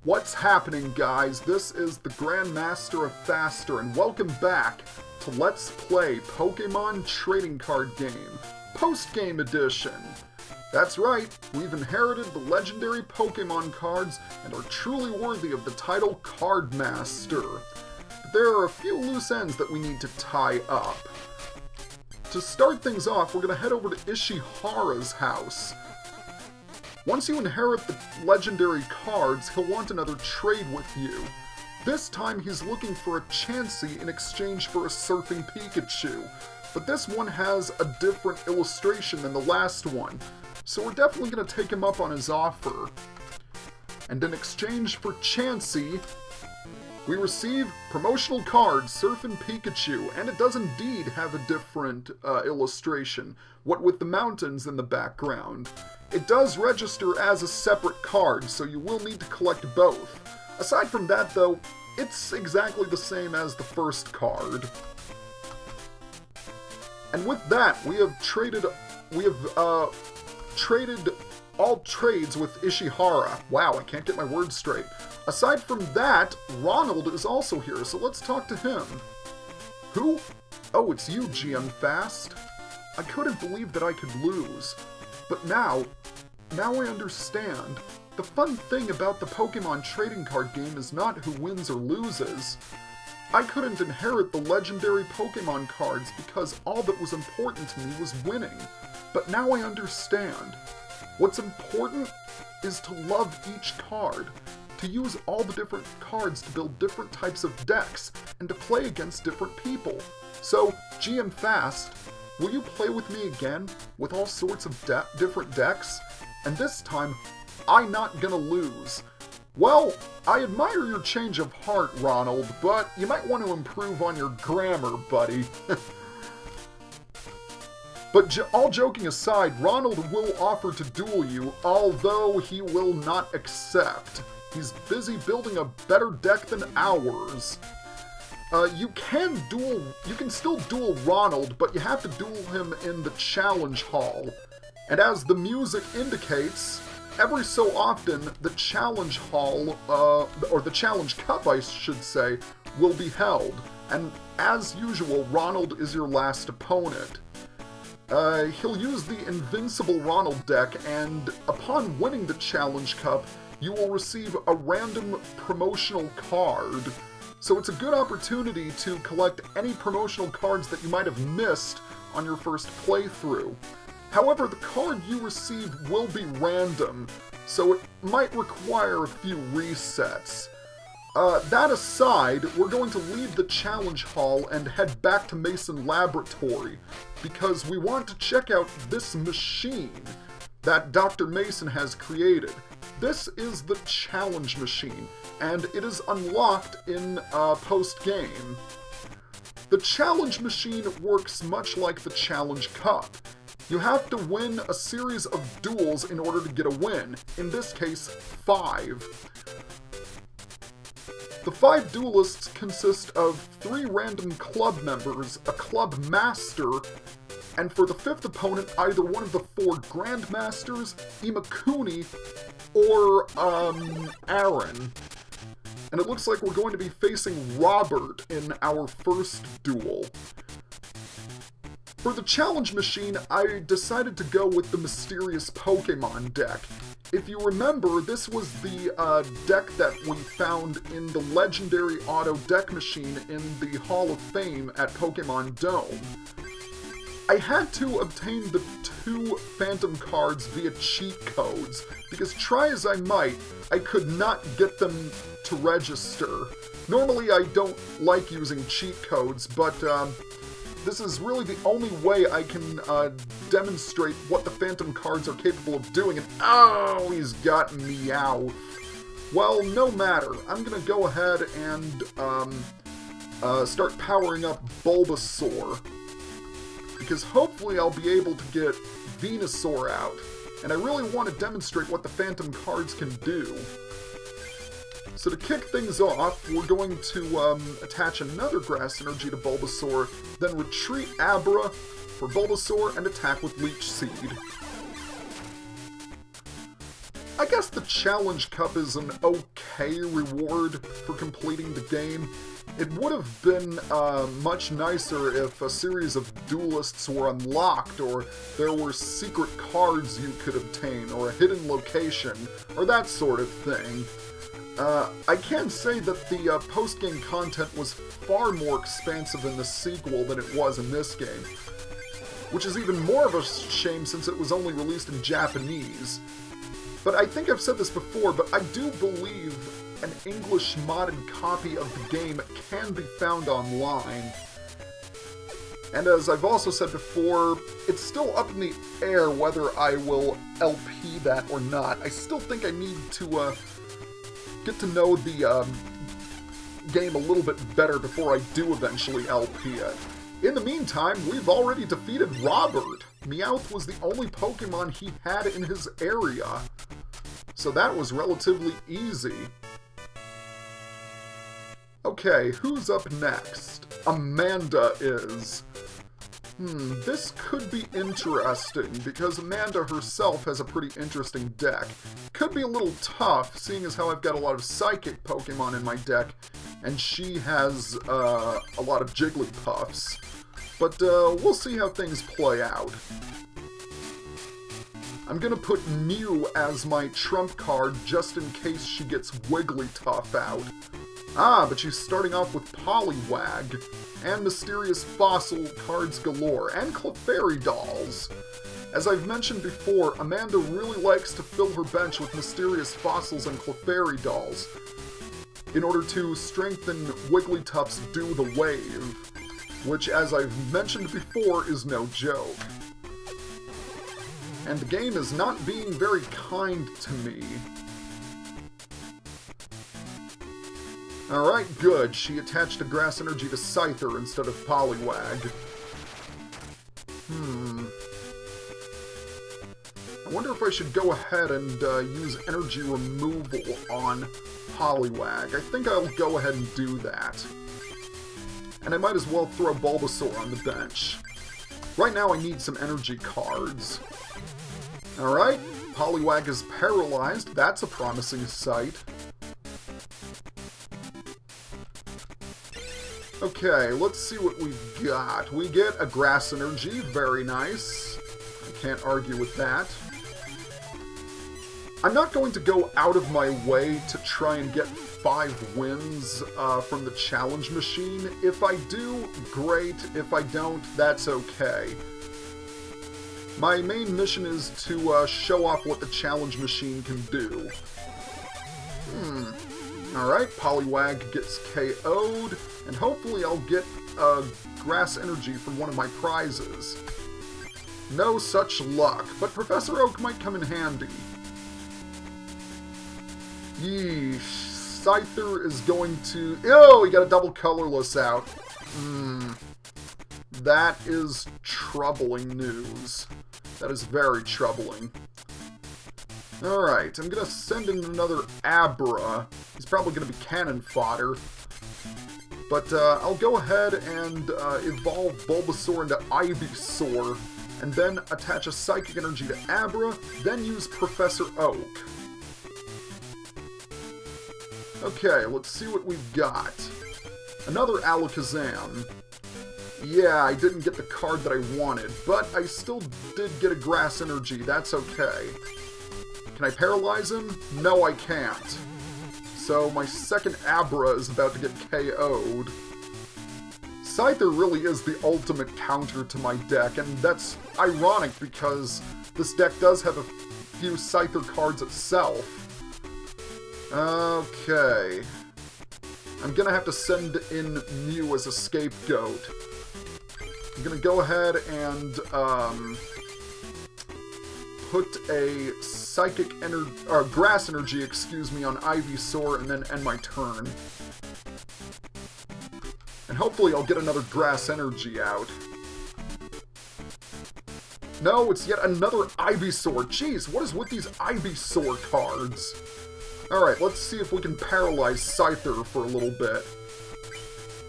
What's happening, guys? This is the Grandmaster of Faster, and welcome back to Let's Play Pokemon Trading Card Game, Post-Game Edition. That's right, we've inherited the legendary Pokemon cards and are truly worthy of the title Card Master. But there are a few loose ends that we need to tie up. To start things off, we're going to head over to Ishihara's house. Once you inherit the legendary cards, he'll want another trade with you. This time he's looking for a Chansey in exchange for a Surfing Pikachu, but this one has a different illustration than the last one, so we're definitely going to take him up on his offer. And in exchange for Chansey, we receive promotional card Surfing Pikachu, and it does indeed have a different illustration, what with the mountains in the background. It does register as a separate card, so you will need to collect both. Aside from that, though, it's exactly the same as the first card. And with that, we have traded all trades with Ishihara. Wow, I can't get my words straight. Aside from that, Ronald is also here, so let's talk to him. Who? Oh, it's you, GM Fast. I couldn't believe that I could lose. But now I understand. The fun thing about the Pokemon trading card game is not who wins or loses. I couldn't inherit the legendary Pokemon cards because all that was important to me was winning. But now I understand. What's important is to love each card, to use all the different cards to build different types of decks, and to play against different people. So, GM Fast, will you play with me again, with all sorts of different decks? And this time, I'm not gonna lose. Well, I admire your change of heart, Ronald, but you might want to improve on your grammar, buddy. But all joking aside, Ronald will offer to duel you, although he will not accept. He's busy building a better deck than ours. You can still duel Ronald, but you have to duel him in the Challenge Hall. And as the music indicates, every so often the Challenge Hall, or the Challenge Cup, I should say, will be held. And as usual, Ronald is your last opponent. He'll use the Invincible Ronald deck, and upon winning the Challenge Cup, you will receive a random promotional card. So it's a good opportunity to collect any promotional cards that you might have missed on your first playthrough. However, the card you receive will be random, so it might require a few resets. That aside, we're going to leave the Challenge Hall and head back to Mason Laboratory, because we want to check out this machine that Dr. Mason has created. This is the Challenge Machine, and it is unlocked in post-game. The Challenge Machine works much like the Challenge Cup. You have to win a series of duels in order to get a win, in this case, 5. The 5 duelists consist of 3 random club members, a club master, and for the 5th opponent, either one of the 4 Grandmasters, Imakuni, or, Aaron. And it looks like we're going to be facing Robert in our first duel. For the Challenge Machine, I decided to go with the Mysterious Pokemon deck. If you remember, this was the deck that we found in the Legendary Auto Deck Machine in the Hall of Fame at Pokemon Dome. I had to obtain the 2 Phantom cards via cheat codes, because try as I might, I could not get them to register. Normally I don't like using cheat codes, but this is really the only way I can demonstrate what the Phantom cards are capable of doing, and oh, he's got Meowth. Well, no matter. I'm gonna go ahead and start powering up Bulbasaur, because hopefully I'll be able to get Venusaur out, and I really want to demonstrate what the Phantom cards can do. So to kick things off, we're going to attach another Grass Energy to Bulbasaur, then retreat Abra for Bulbasaur and attack with Leech Seed. I guess the Challenge Cup is an okay okay reward for completing the game. It would have been much nicer if a series of duelists were unlocked, or there were secret cards you could obtain, or a hidden location, or that sort of thing. I can say that the post-game content was far more expansive in the sequel than it was in this game, which is even more of a shame since it was only released in Japanese. But I think I've said this before, but I do believe an English modded copy of the game can be found online. And as I've also said before, it's still up in the air whether I will LP that or not. I still think I need to get to know the game a little bit better before I do eventually LP it. In the meantime, we've already defeated Robert. Meowth was the only Pokemon he had in his area, so that was relatively easy. Okay, who's up next? Amanda is. This could be interesting, because Amanda herself has a pretty interesting deck. Could be a little tough, seeing as how I've got a lot of Psychic Pokemon in my deck, and she has a lot of Jigglypuffs. But we'll see how things play out. I'm gonna put Mew as my trump card just in case she gets Wigglytuff out. Ah, but she's starting off with Poliwag, and Mysterious Fossil cards galore, and Clefairy dolls. As I've mentioned before, Amanda really likes to fill her bench with Mysterious Fossils and Clefairy dolls in order to strengthen Wigglytuff's Do the Wave, which, as I've mentioned before, is no joke. And the game is not being very kind to me. Alright, good. She attached a Grass Energy to Scyther instead of Poliwag. I wonder if I should go ahead and use Energy Removal on Poliwag. I think I'll go ahead and do that. And I might as well throw Bulbasaur on the bench. Right now I need some energy cards. Alright, Poliwag is paralyzed. That's a promising sight. Okay, let's see what we've got. We get a Grass Energy, very nice. I can't argue with that. I'm not going to go out of my way to try and get 5 wins from the challenge machine. If I do, great. If I don't, that's okay. My main mission is to show off what the challenge machine can do. Alright, Poliwag gets KO'd, and hopefully I'll get Grass Energy from one of my prizes. No such luck, but Professor Oak might come in handy. Yeesh, Scyther is going to... Oh, he got a double colorless out. That is troubling news. That is very troubling. Alright, I'm gonna send in another Abra. He's probably gonna be cannon fodder. But I'll go ahead and evolve Bulbasaur into Ivysaur, and then attach a Psychic Energy to Abra, then use Professor Oak. Okay, let's see what we've got. Another Alakazam. Yeah, I didn't get the card that I wanted, but I still did get a Grass Energy. That's okay. Can I paralyze him? No, I can't. So my second Abra is about to get KO'd. Scyther really is the ultimate counter to my deck, and that's ironic because this deck does have a few Scyther cards itself. Okay. I'm gonna have to send in Mew as a scapegoat. I'm gonna go ahead and put a Grass Energy, excuse me, on Ivysaur and then end my turn. And hopefully I'll get another Grass Energy out. No, it's yet another Ivysaur. Jeez, what is with these Ivysaur cards? Alright, let's see if we can paralyze Scyther for a little bit.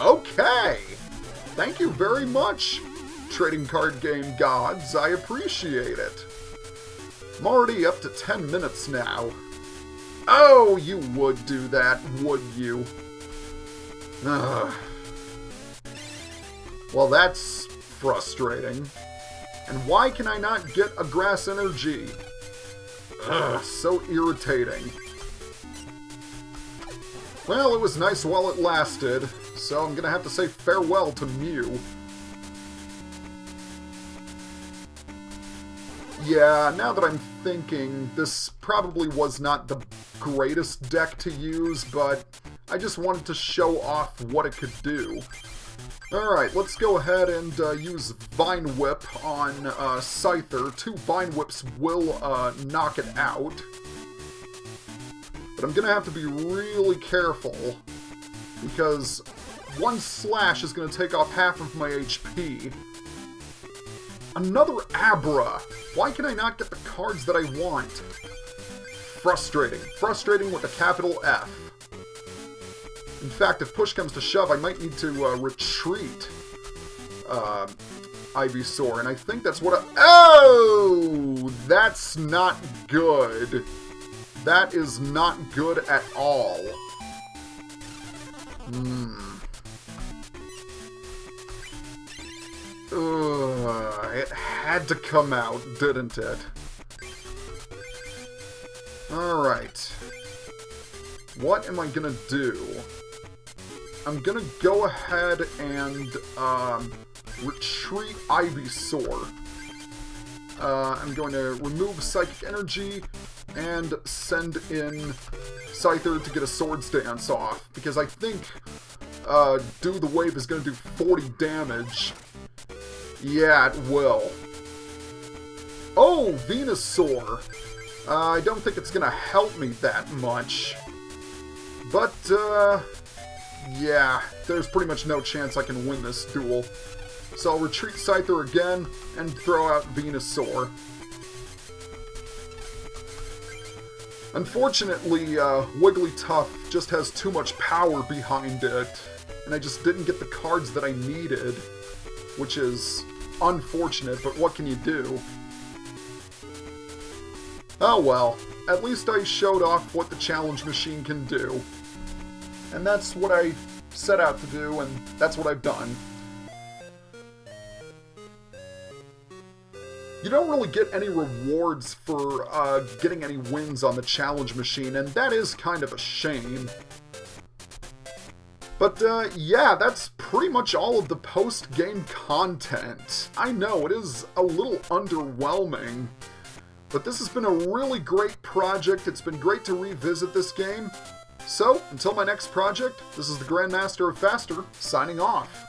Okay! Thank you very much, trading card game gods. I appreciate it. I'm already up to 10 minutes now. Oh, you would do that, would you? Ugh. Well, that's frustrating. And why can I not get a grass energy? Ugh, so irritating. Well, it was nice while it lasted, so I'm gonna have to say farewell to Mew. Yeah, now that I'm thinking, this probably was not the greatest deck to use, but I just wanted to show off what it could do. Alright, let's go ahead and use Vine Whip on Scyther. 2 Vine Whips will knock it out. But I'm gonna have to be really careful, because 1 slash is gonna take off half of my HP. Another Abra! Why can I not get the cards that I want? Frustrating. Frustrating with a capital F. In fact, if push comes to shove, I might need to retreat Ivysaur, and I think that's what Oh! That's not good. That is not good at all. It had to come out, didn't it? Alright. What am I gonna do? I'm gonna go ahead and retreat Ivysaur. I'm going to remove Psychic Energy and send in Scyther to get a Swords Dance off, because I think Do the Wave is going to do 40 damage. Yeah, it will. Oh, Venusaur! I don't think it's going to help me that much. But, yeah, there's pretty much no chance I can win this duel. So I'll retreat Scyther again and throw out Venusaur. Unfortunately, Wigglytuff just has too much power behind it, and I just didn't get the cards that I needed, which is unfortunate, but what can you do? Oh well, at least I showed off what the challenge machine can do. And that's what I set out to do, and that's what I've done. You don't really get any rewards for getting any wins on the challenge machine, and that is kind of a shame. But yeah, that's pretty much all of the post-game content. I know, it is a little underwhelming, but this has been a really great project. It's been great to revisit this game. So, until my next project, this is the Grandmaster of Faster, signing off.